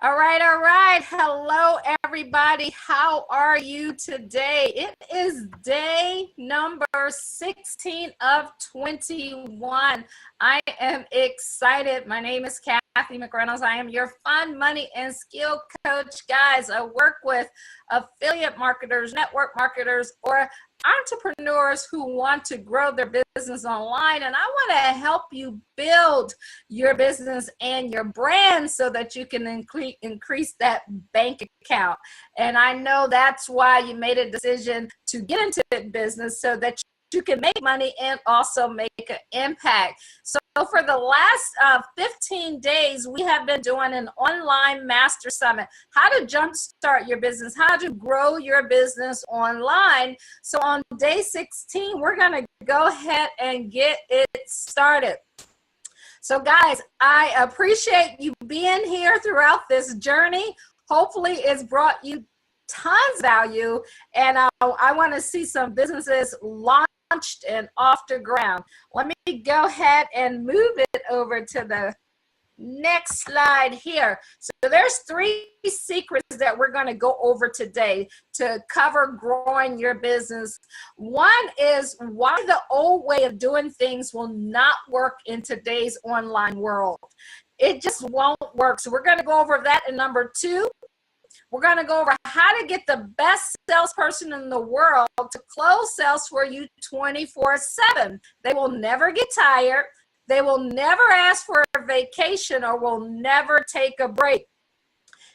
All right, all right. Hello, everybody. How are you today? It is day number 16 of 21. I am excited. My name is Cathy McReynolds. I am your fun, money, and skill coach. Guys, I work with affiliate marketers, network marketers, or entrepreneurs who want to grow their business online. And I want to help you build your business and your brand so that you can increase that bank account. And I know that's why you made a decision to get into business, so that you can make money and also make an impact. So for the last 15 days, we have been doing an online master summit, how to jumpstart your business, how to grow your business online. So on day 16, we're going to go ahead and get it started. So guys, I appreciate you being here throughout this journey. Hopefully it's brought you tons of value, and I want to see some businesses launched and off the ground. Let me go ahead and move it over to the next slide here. So there's 3 secrets that we're going to go over today to cover growing your business. One is why the old way of doing things will not work in today's online world. It just won't work. So we're going to go over that. And number 2, we're going to go over how to get the best salesperson in the world to close sales for you 24/7. They will never get tired. They will never ask for a vacation, or will never take a break.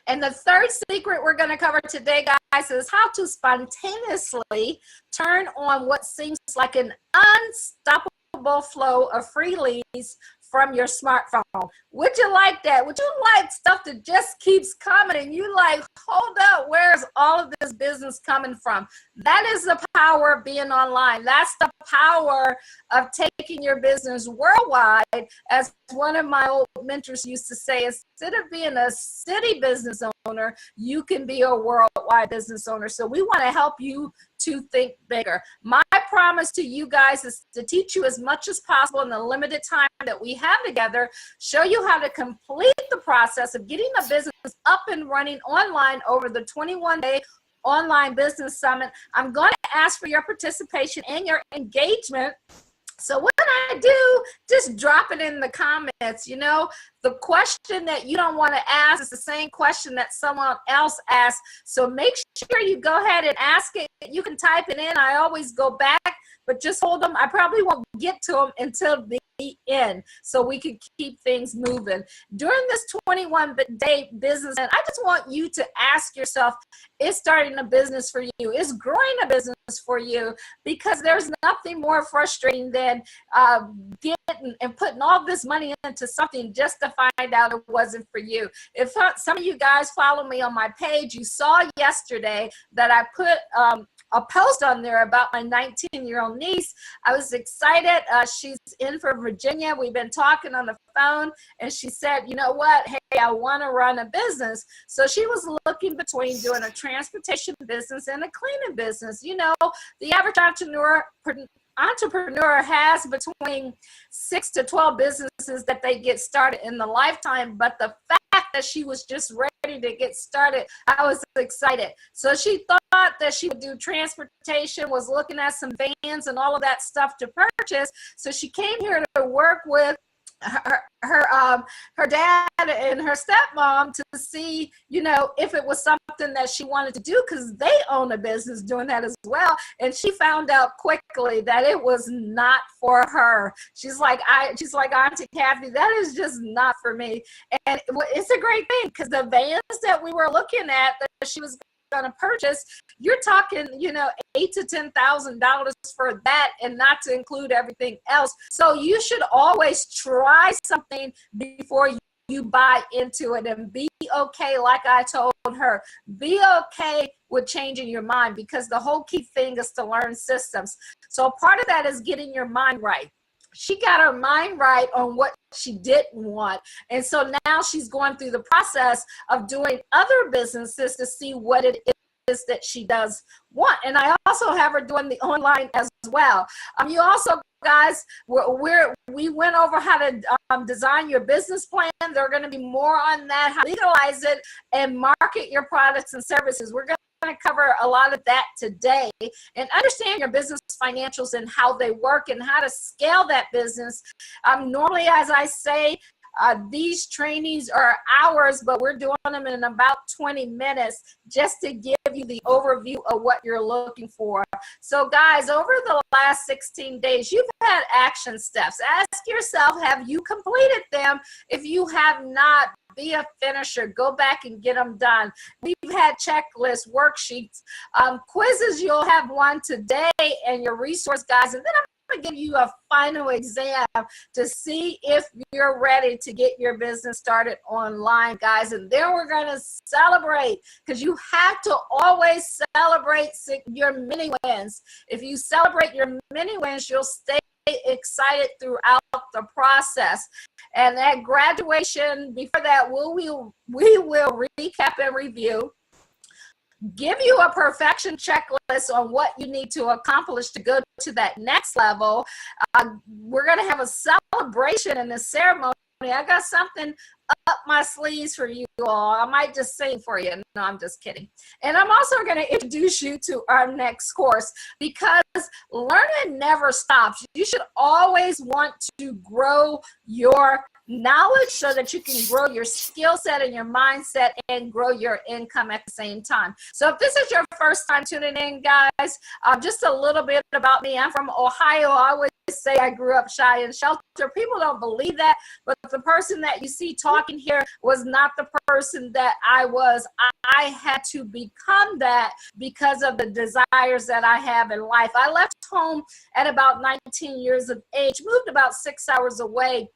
And the 3rd secret we're going to cover today, guys, is how to spontaneously turn on what seems like an unstoppable flow of free leads from your smartphone. Would you like that? Would you like stuff that just keeps coming and you like, hold up, where's all of this business coming from? That is the power of being online. That's the power of taking your business worldwide. As one of my old mentors used to say, instead of being a city business owner, you can be a worldwide business owner. So we want to help you to think bigger. My promise to you guys is to teach you as much as possible in the limited time that we have together, show you how to complete the process of getting a business up and running online over the 21-day online business summit. I'm going to ask for your participation and your engagement. So what I do, just drop it in the comments. You know, the question that you don't want to ask is the same question that someone else asks. So make sure you go ahead and ask it. You can type it in. I always go back, but just hold them. I probably won't get to them until the end, so we can keep things moving. During this 21-day business, and I just want you to ask yourself, is starting a business for you? Is growing a business for you? Because there's nothing more frustrating than getting and putting all this money into something just to find out it wasn't for you. If some of you guys follow me on my page, you saw yesterday that I put a post on there about my 19-year-old niece. I was excited. She's in for Virginia. We've been talking on the phone, and she said, you know what? Hey, I want to run a business. So she was looking between doing a transportation business and a cleaning business. You know, the average entrepreneur has between 6 to 12 businesses that they get started in the lifetime, but the fact that she was just ready to get started, I was excited. So she thought that she would do transportation, was looking at some vans and all of that stuff to purchase. So she came here to work with her dad and her stepmom to see, you know, if it was something that she wanted to do, because they own a business doing that as well. And she found out quickly that it was not for her. She's like, Auntie Cathy, that is just not for me. And it's a great thing, because the vans that we were looking at that she was going to purchase, you're talking, you know, $8,000 to $10,000 for that, and not to include everything else. So you should always try something before you buy into it, and be okay. Like I told her, be okay with changing your mind, because the whole key thing is to learn systems. So part of that is getting your mind right. She got her mind right on what she didn't want. And so now she's going through the process of doing other businesses to see what it is that she does want. And I also have her doing the online as well. You also, guys, we went over how to design your business plan. There are going to be more on that, how to legalize it and market your products and services. We're going to cover a lot of that today and understand your business financials and how they work and how to scale that business. Normally, as I say, these trainings are hours, but we're doing them in about 20 minutes just to give you the overview of what you're looking for. So guys, over the last 16 days, you've had action steps. Ask yourself, have you completed them? If you have not, be a finisher. Go back and get them done. We've had checklists, worksheets, quizzes. You'll have one today and your resource guides. And then I'm going to give you a final exam to see if you're ready to get your business started online, guys. And then we're going to celebrate, because you have to always celebrate your mini wins. If you celebrate your mini wins, you'll stay excited throughout the process. And at graduation, before that, we will recap and review, give you a perfection checklist on what you need to accomplish to go to that next level. We're going to have a celebration in the ceremony. I got something up my sleeves for you all. I might just sing for you. No, I'm just kidding. And I'm also going to introduce you to our next course, because learning never stops. You should always want to grow your knowledge so that you can grow your skill set and your mindset and grow your income at the same time. So if this is your first time tuning in, guys, just a little bit about me. I'm from Ohio. I always say I grew up shy and sheltered. People don't believe that, but the person that you see talking here was not the person that I was. I had to become that because of the desires that I have in life. I left home at about 19 years of age, moved about 6 hours away.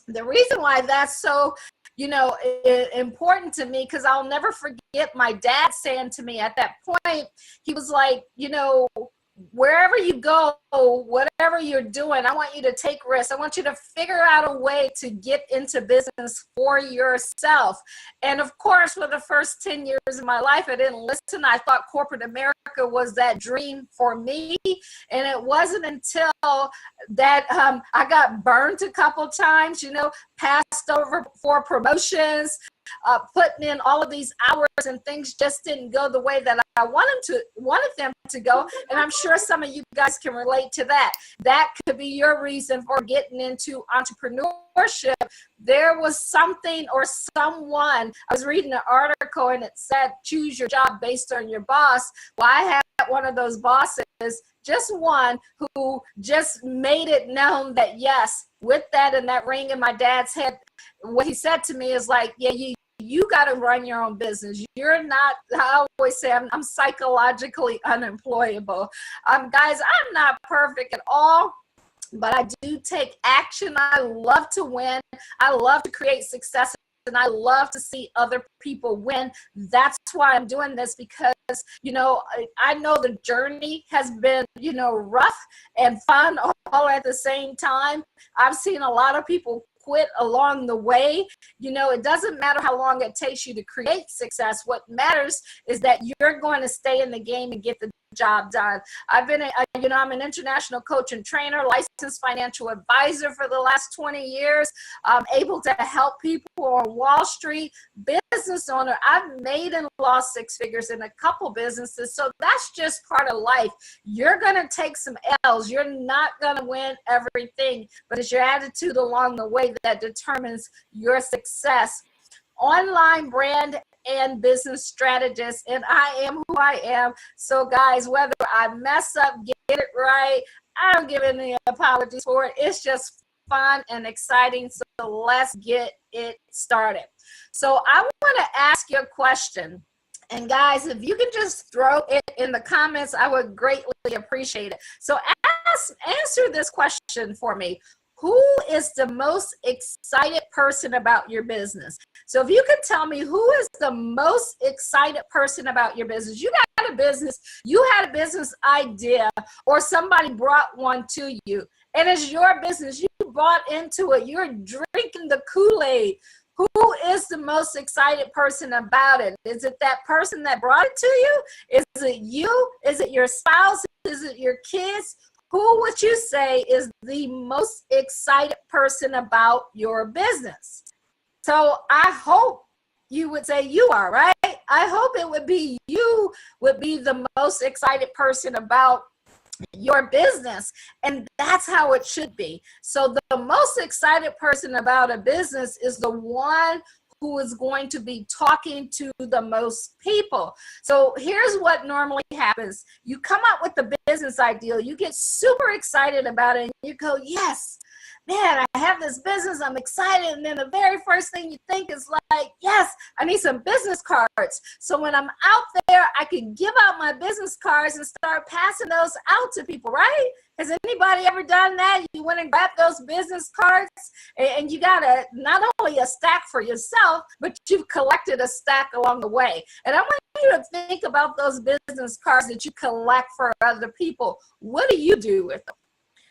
The reason why that's so, important to me, because I'll never forget my dad saying to me at that point, he was like, wherever you go, whatever you're doing, I want you to take risks. I want you to figure out a way to get into business for yourself. And of course, for the first 10 years of my life, I didn't listen. I thought corporate America was that dream for me. And it wasn't until that I got burned a couple times, passed over for promotions, putting in all of these hours, and things just didn't go the way that I wanted them to go. And I'm sure some of you guys can relate to that. That could be your reason for getting into entrepreneurship. There was something or someone, I was reading an article and it said, choose your job based on your boss. Well, I had one of those bosses, just one, who just made it known that yes, with that and that ring in my dad's head, what he said to me is like, yeah, you got to run your own business. You're not, I always say, I'm psychologically unemployable. Guys, I'm not perfect at all, but I do take action. I love to win. I love to create success, and I love to see other people win. That's why I'm doing this, because, I know the journey has been, rough and fun all at the same time. I've seen a lot of people quit along the way. It doesn't matter how long it takes you to create success. What matters is that you're going to stay in the game and get the job done. I've been, I'm an international coach and trainer, licensed financial advisor for the last 20 years. I'm able to help people on Wall Street, business owner. I've made and lost six figures in a couple businesses. So that's just part of life. You're going to take some L's. You're not going to win everything, but it's your attitude along the way that determines your success. Online brand and business strategist, and I am who I am. So guys, whether I mess up, get it right, I don't give any apologies for it. It's just fun and exciting. So let's get it started. So I want to ask you a question. And guys, if you can just throw it in the comments, I would greatly appreciate it. So answer this question for me. Who is the most excited person about your business? So if you could tell me who is the most excited person about your business, you got a business, you had a business idea, or somebody brought one to you, and it's your business, you bought into it, you're drinking the Kool-Aid. Who is the most excited person about it? Is it that person that brought it to you? Is it you? Is it your spouse? Is it your kids? Who would you say is the most excited person about your business? So I hope you would say you are, right? I hope it would be you would be the most excited person about your business, and that's how it should be. So the most excited person about a business is the one who is going to be talking to the most people. So here's what normally happens. You come up with the business idea, you get super excited about it, and you go, yes, man, I have this business, I'm excited. And then the very first thing you think is like, yes, I need some business cards. So when I'm out there, I can give out my business cards and start passing those out to people, right? Has anybody ever done that? You went and grabbed those business cards and you got not only a stack for yourself, but you've collected a stack along the way. And I want you to think about those business cards that you collect for other people. What do you do with them?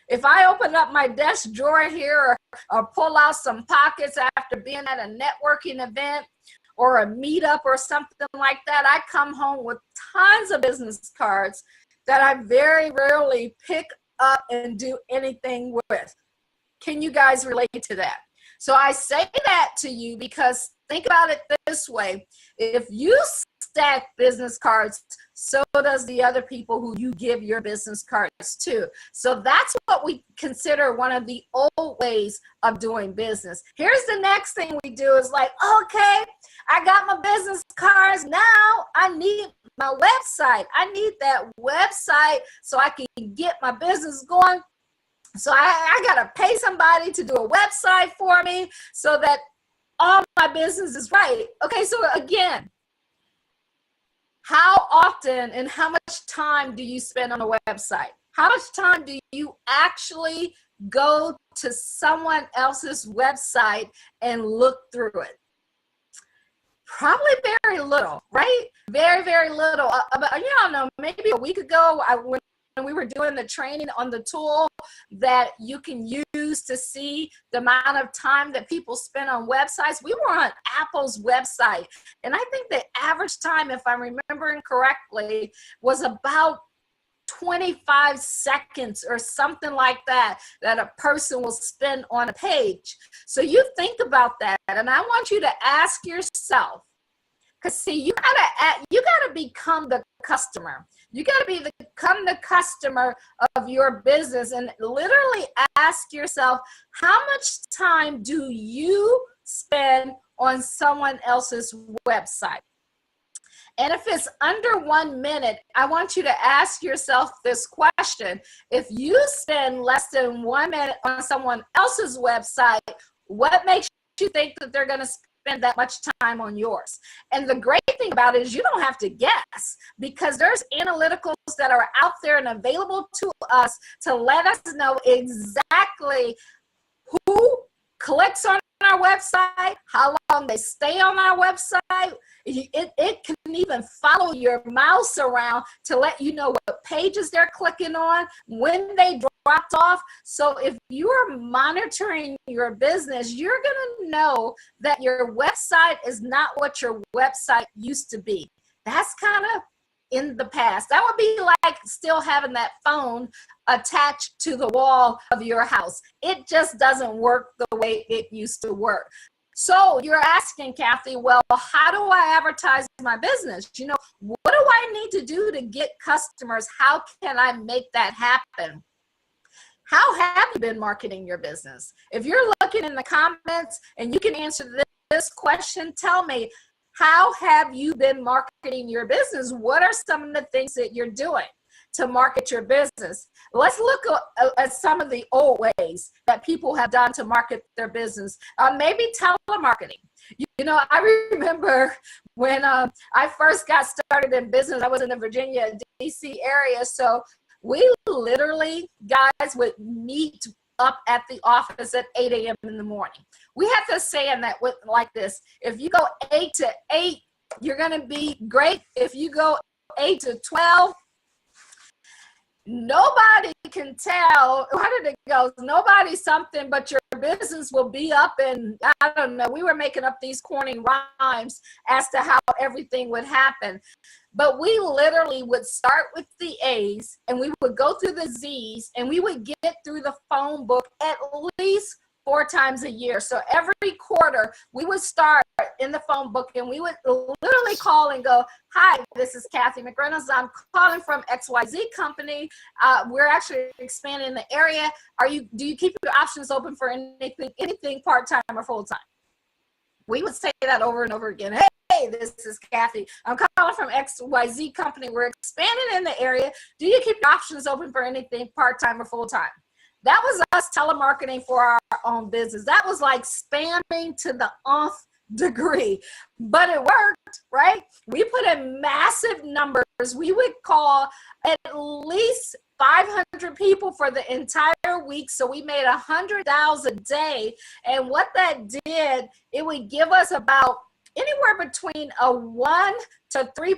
If I open up my desk drawer here or pull out some pockets after being at a networking event or a meetup or something like that, I come home with tons of business cards that I very rarely pick up and do anything with. Can you guys relate to that? So I say that to you because think about it this way. If you stack business cards, so does the other people who you give your business cards to. So that's what we consider one of the old ways of doing business. Here's the next thing we do is like, okay, I got my business cards. Now I need my website. I need that website so I can get my business going. So I got to pay somebody to do a website for me so that all my business is right. Okay, so again, how often and how much time do you spend on a website? How much time do you actually go to someone else's website and look through it? Probably very little, right? Very, very little. You don't know, maybe a week ago, when we were doing the training on the tool that you can use to see the amount of time that people spend on websites, we were on Apple's website. And I think the average time, if I'm remembering correctly, was about 25 seconds or something like that, that a person will spend on a page. So you think about that, and I want you to ask yourself, because see, you gotta become the customer. You got to become the customer of your business and literally ask yourself, how much time do you spend on someone else's website? And if it's under 1 minute, I want you to ask yourself this question. If you spend less than 1 minute on someone else's website, what makes you think that they're going to spend that much time on yours? And the great thing about it is you don't have to guess, because there's analyticals that are out there and available to us to let us know exactly who clicks on our website, how long they stay on our website. It can even follow your mouse around to let you know what pages they're clicking on, when they dropped off. So if you are monitoring your business, you're going to know that your website is not what your website used to be. That's kind of in the past. That would be like still having that phone attached to the wall of your house. It just doesn't work the way it used to work. So you're asking, Cathy, well, how do I advertise my business? You know, what do I need to do to get customers? How can I make that happen? How have you been marketing your business? If you're looking in the comments and you can answer this question, tell me, how have you been marketing your business? What are some of the things that you're doing to market your business? Let's look at some of the old ways that people have done to market their business. Maybe telemarketing. You know, I remember when I first got started in business, I was in the Virginia, D.C. area. So we literally, guys, would meet up at the office at 8 a.m. in the morning. We have to say in that like this: if you go 8 to 8, you're going to be great. If you go 8 to 12, nobody can tell. How did it go? Nobody something, but your business will be up. And I don't know, we were making up these corny rhymes as to how everything would happen. But we literally would start with the A's and we would go through the Z's and we would get through the phone book at least 4 times a year. So every quarter we would start in the phone book and we would literally call and go, hi, this is Cathy McReynolds. I'm calling from XYZ company. We're actually expanding the area. Do you keep your options open for anything part-time or full-time? We would say that over and over again. Hey, this is Cathy. I'm calling from XYZ company. We're expanding in the area. Do you keep your options open for anything part-time or full-time? That was us telemarketing for our own business. That was like spamming to the nth degree, but it worked, right? We put in massive numbers. We would call at least 500 people for the entire week. So we made 100 dials a day. And what that did, it would give us about anywhere between a 1 to 3%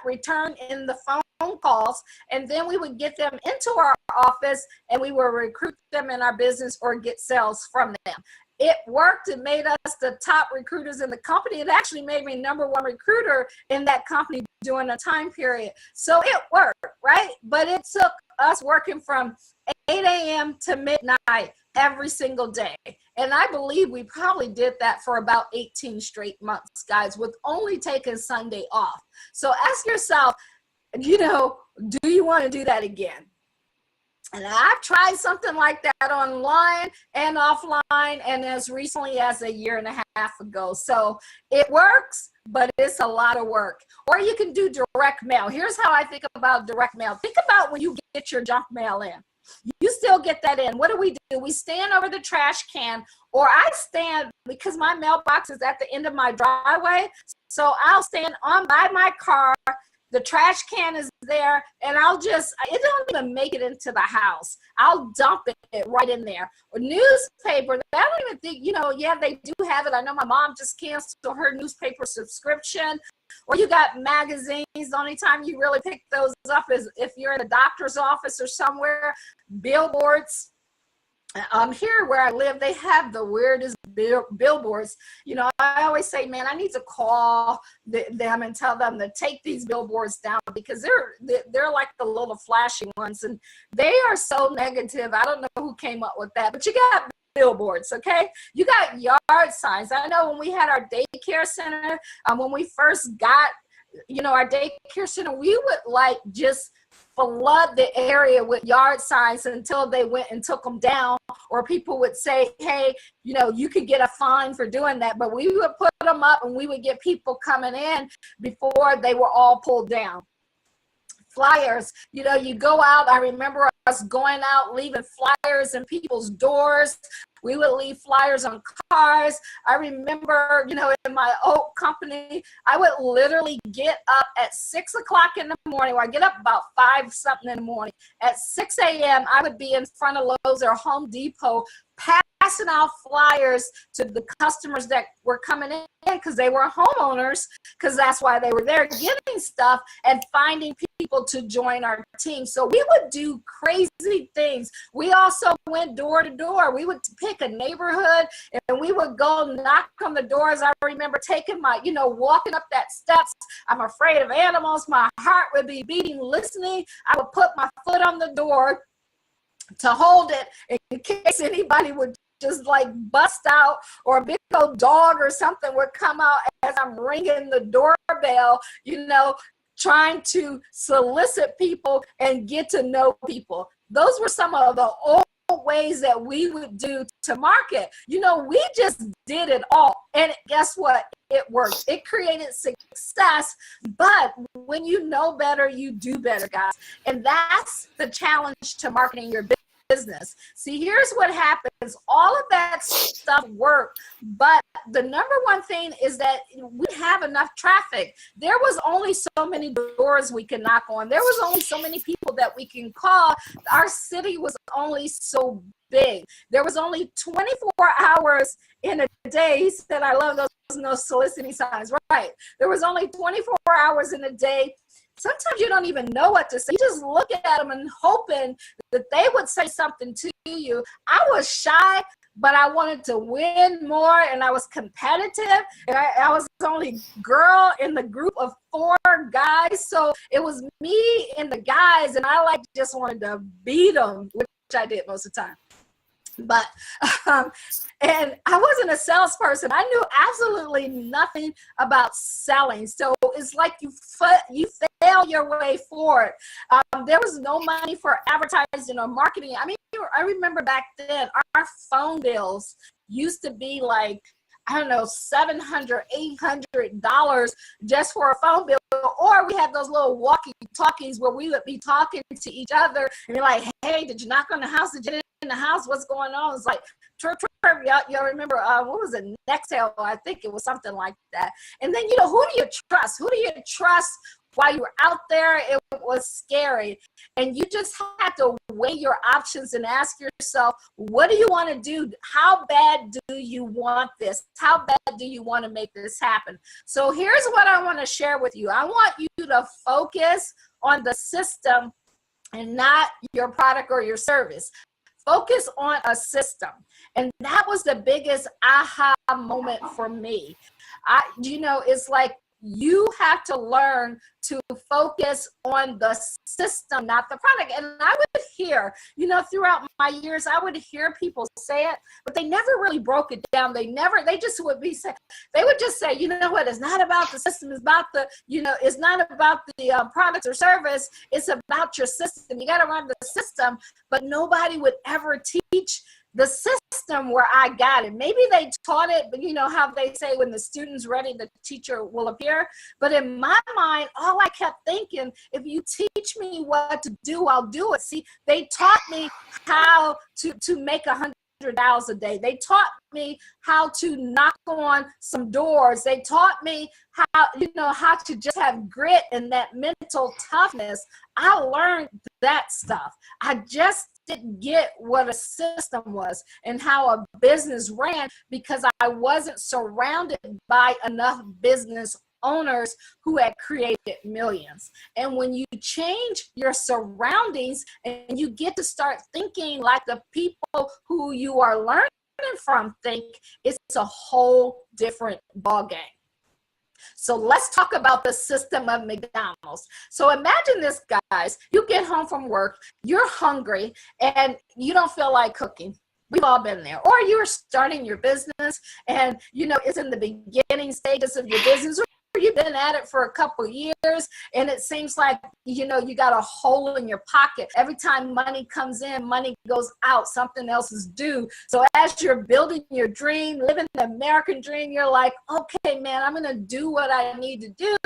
return in the phone calls. And then we would get them into our office and we would recruit them in our business or get sales from them. It worked. It made us the top recruiters in the company. It actually made me #1 recruiter in that company during a time period. So it worked, right? But it took us working from 8 a.m. to midnight every single day. And I believe we probably did that for about 18 straight months, guys, with only taking Sunday off. So ask yourself, do you want to do that again? And I've tried something like that online and offline and as recently as a year and a half ago. So it works, but it's a lot of work. Or you can do direct mail. Here's how I think about direct mail. Think about when you get your junk mail in. You still get that in. What do? We stand over the trash can, or I stand because my mailbox is at the end of my driveway. So I'll stand on by my car. The trash can is there, and it don't even make it into the house. I'll dump it right in there. Or newspaper, I don't even think, they do have it. I know my mom just canceled her newspaper subscription. Or you got magazines. The only time you really pick those up is if you're in a doctor's office or somewhere. Billboards. Here where I live, they have the weirdest billboards. I always say, man, I need to call them and tell them to take these billboards down because they're like the little flashy ones and they are so negative. I don't know who came up with that, but you got billboards, okay? You got yard signs. I know when we had our daycare center, when we first got, our daycare center, we would just flood the area with yard signs until they went and took them down, or people would say, hey, you could get a fine for doing that, but we would put them up and we would get people coming in before they were all pulled down. Flyers, you go out. I remember us going out, leaving flyers in people's doors. We would leave flyers on cars. I remember, in my old company, I would literally get up at 6 o'clock in the morning. Or I get up about 5 something in the morning. At 6 a.m., I would be in front of Lowe's or Home Depot passing out flyers to the customers that were coming in because they were homeowners, because that's why they were there, getting stuff and finding people to join our team. So we would do crazy things. We also went door to door. We would pick a neighborhood and we would go knock on the doors. I remember taking my, walking up that steps. I'm afraid of animals. My heart would be beating, listening. I would put my foot on the door to hold it in case anybody would just bust out, or a big old dog or something would come out as I'm ringing the doorbell, trying to solicit people and get to know people. Those were some of the old ways that we would do to market. We just did it all. And guess what? It worked. It created success. But when you know better, you do better, guys. And that's the challenge to marketing your business. See, here's what happens. All of that stuff worked, but the #1 thing is that we have enough traffic. There was only so many doors we could knock on. There was only so many people that we can call. Our city was only so big. There was only 24 hours in a day. He said, I love those soliciting signs, right? There was only 24 hours in a day. Sometimes you don't even know what to say. You just look at them and hoping that they would say something to you. I was shy, but I wanted to win more, and I was competitive, and I was the only girl in the group of 4 guys. So it was me and the guys, and I just wanted to beat them, which I did most of the time. But and I wasn't a salesperson. I knew absolutely nothing about selling. So it's like you fail your way forward. There was no money for advertising or marketing. I mean, I remember back then our phone bills used to be like, I don't know, $700, $800 just for a phone bill. Or we had those little walkie-talkies where we would be talking to each other and be like, hey, did you knock on the house? Did you get in the house? What's going on? It's like, y'all remember, what was it? Nextel, I think it was something like that. And then, who do you trust? Who do you trust while you were out there? It was scary. And you just had to weigh your options and ask yourself, what do you want to do? How bad do you want this? How bad do you want to make this happen? So here's what I want to share with you. I want you to focus on the system and not your product or your service. Focus on a system. And that was the biggest aha moment for me. It's like you have to learn to focus on the system, not the product. And I would hear, throughout my years, I would hear people say it, but they never really broke it down. They would just say, you know what, it's not about the system, it's about it's not about the products or service, it's about your system. You got to run the system, but nobody would ever teach the system where I got it. Maybe they taught it, but how they say when the student's ready, the teacher will appear. But in my mind, all I kept thinking, if you teach me what to do, I'll do it. See, they taught me how to make $100 a day. They taught me how to knock on some doors. They taught me how to just have grit and that mental toughness. I learned that stuff. I just didn't get what a system was and how a business ran because I wasn't surrounded by enough business owners who had created millions. And when you change your surroundings and you get to start thinking like the people who you are learning from think, it's a whole different ballgame. So let's talk about the system of McDonald's. So imagine this, guys. You get home from work, you're hungry, and you don't feel like cooking. We've all been there. Or you're starting your business, and it's in the beginning stages of your business, or you've been at it for a couple years, and it seems like you got a hole in your pocket. Every time money comes in, money goes out, something else is due. So as you're building your dream, living the American dream, you're like, okay, man, I'm gonna do what I need to do.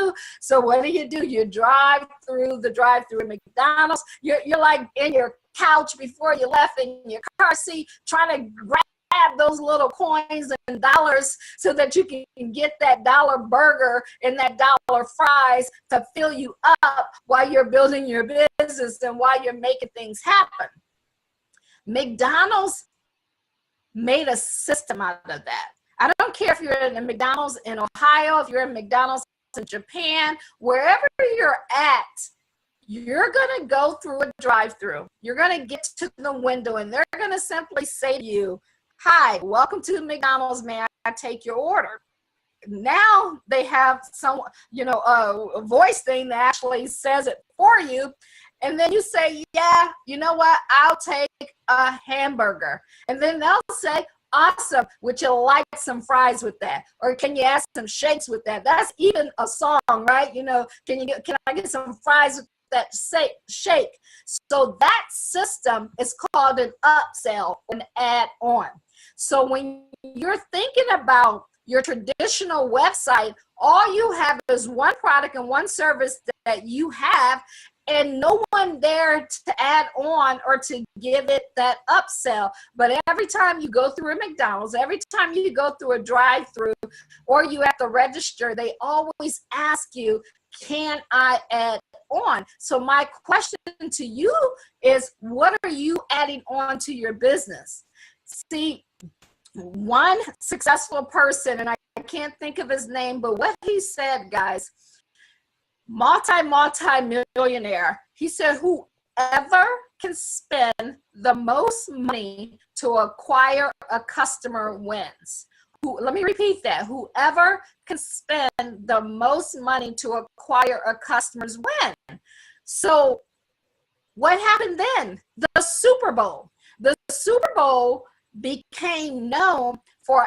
So what do? You drive through the drive-through at McDonald's. You're like in your couch before you left, in your car seat, trying to grab those little coins and dollars so that you can get that $1 burger and that $1 fries to fill you up while you're building your business and while you're making things happen. McDonald's made a system out of that. I don't care if you're in a McDonald's in Ohio, if you're in McDonald's in Japan, wherever you're at, you're going to go through a drive-through. You're going to get to the window and they're going to simply say to you, hi, welcome to McDonald's. May I take your order? Now they have some, a voice thing that actually says it for you. And then you say, yeah, you know what? I'll take a hamburger. And then they'll say, awesome. Would you like some fries with that? Or can you add some shakes with that? That's even a song, right? Can I get some fries with that shake? So that system is called an upsell, an add-on. So when you're thinking about your traditional website, all you have is one product and one service that you have, and no one there to add on or to give it that upsell. But every time you go through a McDonald's, every time you go through a drive-through or you have to register, they always ask you, can I add on? So my question to you is, what are you adding on to your business? See, one successful person, and I can't think of his name, but what he said, guys, multi-millionaire, he said, whoever can spend the most money to acquire a customer wins. Let me repeat that. Whoever can spend the most money to acquire a customer's win. So what happened then? The Super Bowl. The Super Bowl became known for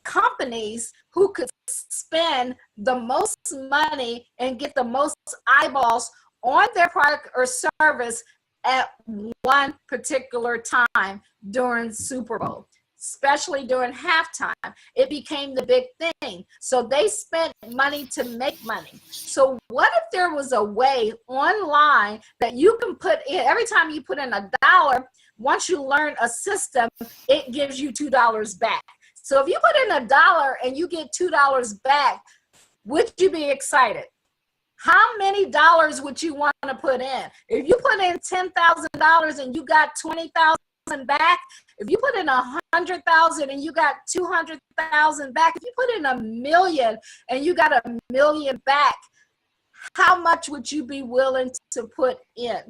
companies who could spend the most money and get the most eyeballs on their product or service at one particular time during Super Bowl, especially during halftime. It became the big thing. So they spent money to make money. So what if there was a way online that you can put in, every time you put in $1, once you learn a system, it gives you $2 back. So if you put in $1 and you get $2 back, would you be excited? How many dollars would you want to put in? If you put in $10,000 and you got 20,000 back, if you put in 100,000 and you got 200,000 back, if you put in $1 million and you got $1 million back, how much would you be willing to put in?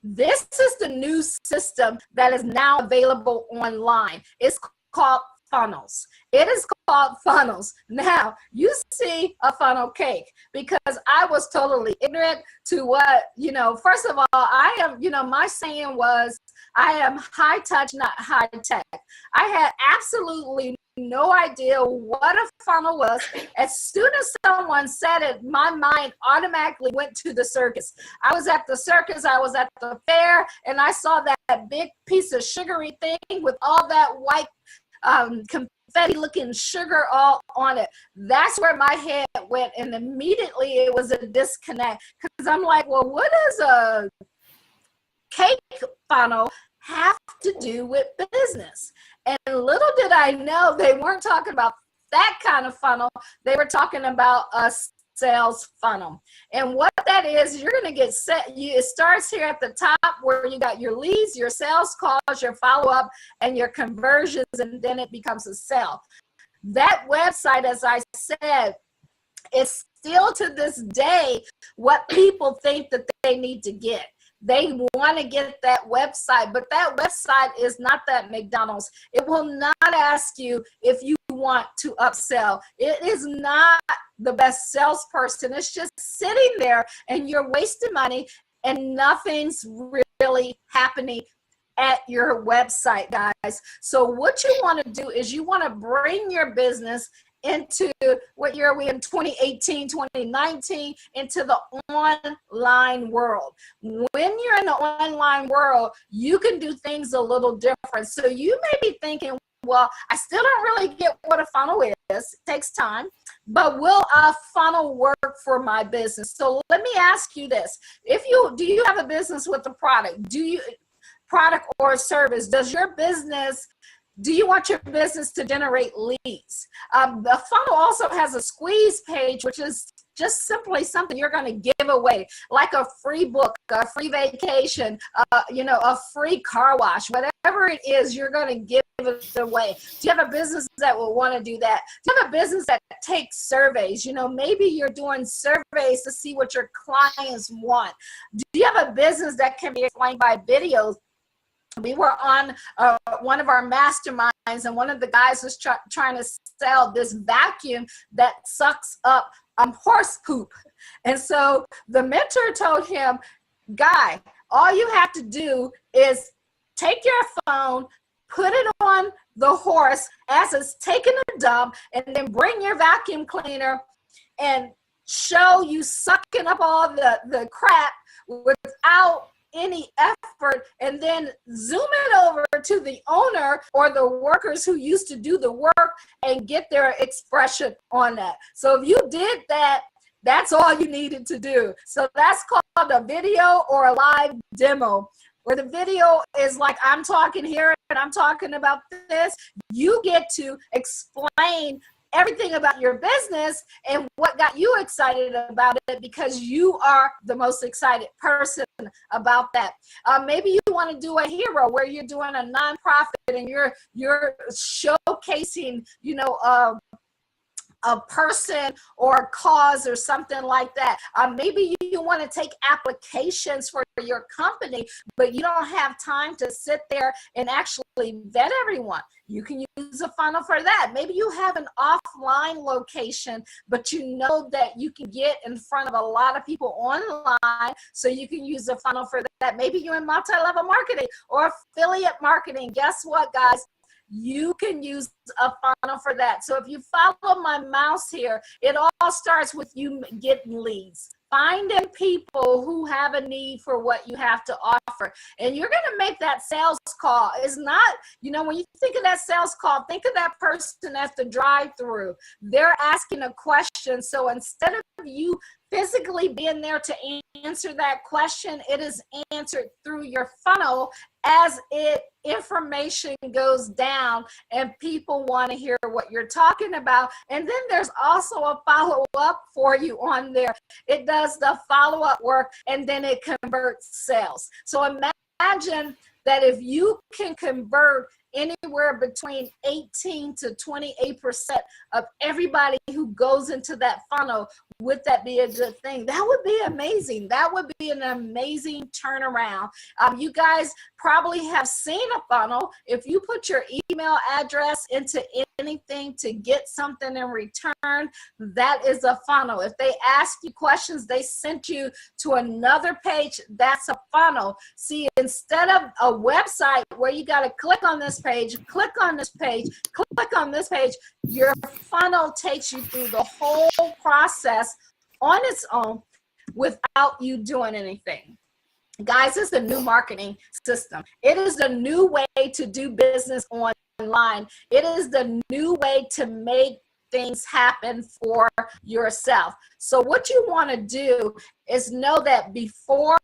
This is the new system that is now available online. It's called funnels. It is called funnels. Now, you see a funnel cake because I was totally ignorant to what, first of all, I am, my saying was, I am high touch, not high tech. I had absolutely no idea what a funnel was. As soon as someone said it, my mind automatically went to the circus. I was at the circus, I was at the fair, and I saw that big piece of sugary thing with all that white confetti looking sugar all on it. That's where my head went, and immediately it was a disconnect because I'm like, well, what does a cake funnel have to do with business? And little did I know they weren't talking about that kind of funnel. They were talking about a sales funnel. And what that is, you're going to get set. It starts here at the top where you got your leads, your sales calls, your follow-up, and your conversions, and then it becomes a sale. That website, as I said, is still to this day what people think that they need to get. They want to get that website, but that website is not that McDonald's. It will not ask you if you want to upsell. It is not the best salesperson. It's just sitting there and you're wasting money and nothing's really happening at your website, guys. So what you want to do is you want to bring your business into, what year are we in, 2018, 2019, into the online world. When you're in the online world, you can do things a little different. So you may be thinking, well, I still don't really get what a funnel is. It takes time, but will a funnel work for my business? So let me ask you this. Do you have a business with a product? Product or service? Do you want your business to generate leads? The funnel also has a squeeze page, which is just simply something you're going to give away, like a free book, a free vacation, a free car wash, whatever it is, you're going to give it away. Do you have a business that will want to do that? Do you have a business that takes surveys? Maybe you're doing surveys to see what your clients want. Do you have a business that can be explained by videos? We were on one of our masterminds, and one of the guys was trying to sell this vacuum that sucks up horse poop. And so the mentor told him, guy, all you have to do is take your phone, put it on the horse as it's taking a dump, and then bring your vacuum cleaner and show you sucking up all the crap without any effort, and then zoom it over to the owner or the workers who used to do the work and get their expression on that. So if you did that, that's all you needed to do. So that's called a video or a live demo, where the video is like, I'm talking here and I'm talking about this. You get to explain everything about your business and what got you excited about it, because you are the most excited person about that. Maybe you want to do a hero where you're doing a nonprofit and you're showcasing, a person or a cause or something like that. Maybe you want to take applications for your company, but you don't have time to sit there and actually vet everyone. You can use a funnel for that. Maybe you have an offline location, but you know that you can get in front of a lot of people online, so you can use a funnel for that. Maybe you're in multi-level marketing or affiliate marketing. Guess what, guys? You can use a funnel for that. So if you follow my mouse here, it all starts with you getting leads, finding people who have a need for what you have to offer. And you're going to make that sales call. It's not, when you think of that sales call, think of that person at the drive-through. They're asking a question. So instead of you physically being there to answer that question, it is answered through your funnel as information goes down and people want to hear what you're talking about. And then there's also a follow-up for you on there. It does the follow-up work, and then it converts sales. So imagine that if you can convert anywhere between 18 to 28% of everybody who goes into that funnel, would that be a good thing? That would be amazing. That would be an amazing turnaround. You guys probably have seen a funnel. If you put your email address into anything to get something in return, that is a funnel. If they ask you questions, they sent you to another page, that's a funnel. See, instead of a website where you got to click on this page, click on this page, click on this page, your funnel takes you through the whole process on its own without you doing anything. Guys, it's the new marketing system. It is the new way to do business online. It is the new way to make things happen for yourself. So what you want to do is know that before,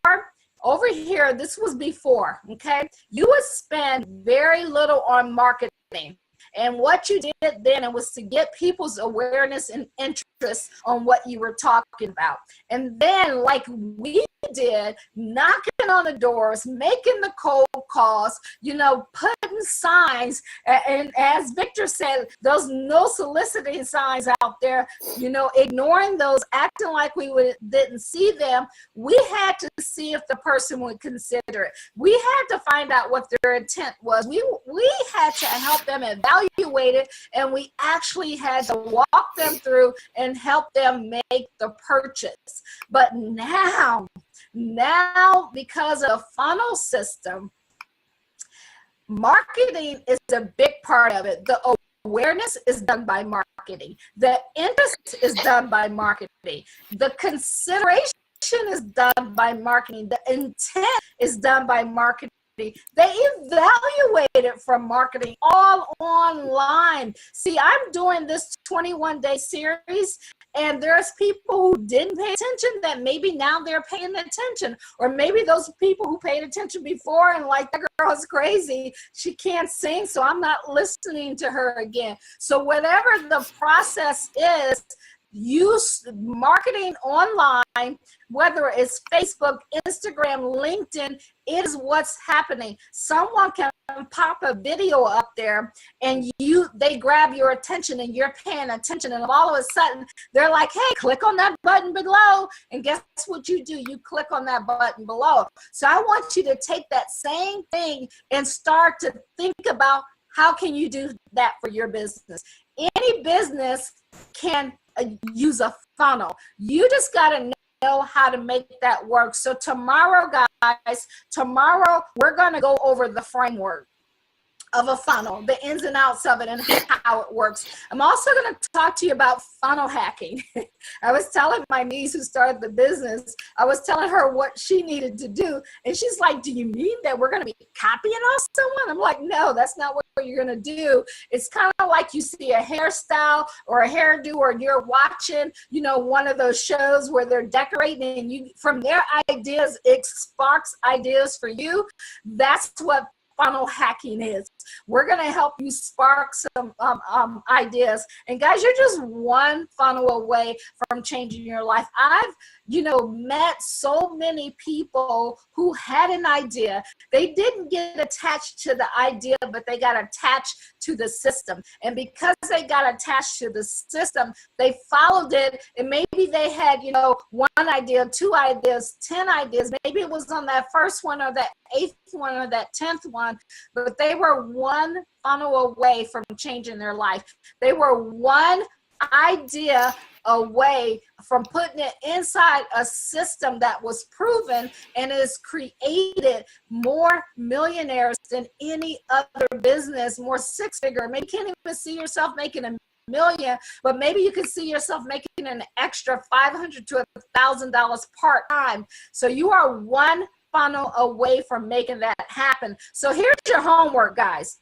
over here, this was before, okay? You would spend very little on marketing. And what you did then, it was to get people's awareness and interest on what you were talking about. And then, like we did, knocking on the doors, making the cold calls, putting signs, and as Victor said, those no soliciting signs out there, ignoring those, acting like we didn't see them. We had to see if the person would consider it. We had to find out what their intent was. We had to help them evaluate it, and we actually had to walk them through and help them make the purchase. But now, because of the funnel system, marketing is a big part of it. The awareness is done by marketing. The interest is done by marketing. The consideration is done by marketing. The intent is done by marketing. They evaluate it from marketing all online. See, I'm doing this 21-day series, and there's people who didn't pay attention that maybe now they're paying attention. Or maybe those people who paid attention before and like, that girl's crazy, she can't sing, so I'm not listening to her again. So whatever the process is, use marketing online, whether it's Facebook, Instagram, LinkedIn, it is what's happening. Someone can pop a video up there and they grab your attention and you're paying attention, and all of a sudden they're like, hey, click on that button below, and guess what you do? You click on that button below. So I want you to take that same thing and start to think about how can you do that for your business. Any business can use a funnel. You just got to know how to make that work. So tomorrow, guys, we're going to go over the framework of a funnel, the ins and outs of it and how it works. I'm also going to talk to you about funnel hacking. I was telling my niece who started the business, I was telling her what she needed to do. And she's like, do you mean that we're going to be copying off someone? I'm like, no, that's not what you're going to do. It's kind of like you see a hairstyle or a hairdo, or you're watching, one of those shows where they're decorating, and you, from their ideas, it sparks ideas for you. That's what funnel hacking is. We're going to help you spark some ideas. And guys, you're just one funnel away from changing your life. I've, met so many people who had an idea. They didn't get attached to the idea, but they got attached to the system. And because they got attached to the system, they followed it. And maybe they had, you know, one idea, two ideas, 10 ideas. Maybe it was on that first one or that 8th one or that 10th one, but they were one funnel away from changing their life. They were one idea away from putting it inside a system that was proven and has created more millionaires than any other business, more six-figure. Maybe you can't even see yourself making $1 million, but maybe you can see yourself making an extra $500 to $1,000 part-time. So you are one funnel away from making that happen. So here's your homework, guys.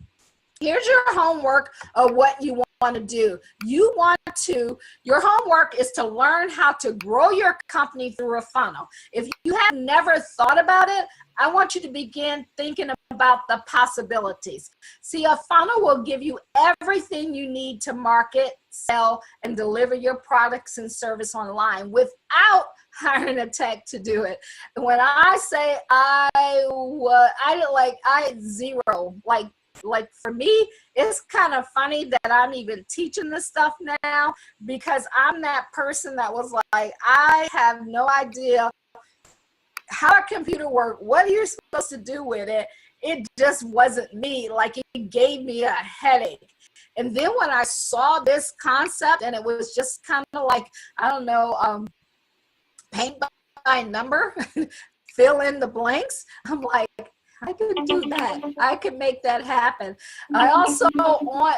Here's your homework of what you want to do. Your homework is to learn how to grow your company through a funnel. If you have never thought about it, I want you to begin thinking about the possibilities. See, a funnel will give you everything you need to market, sell, and deliver your products and service online without hiring a tech to do it. When I say like for me, it's kind of funny that I'm even teaching this stuff now, because I'm that person that was like, I have no idea how a computer works. What are you supposed to do with it? It just wasn't me. Like, it gave me a headache. And then when I saw this concept, and it was just kind of like, I don't know, paint by number, fill in the blanks. I'm like, I could do that. I could make that happen. I also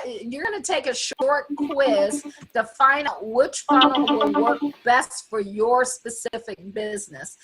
you're going to take a short quiz to find out which funnel will work best for your specific business.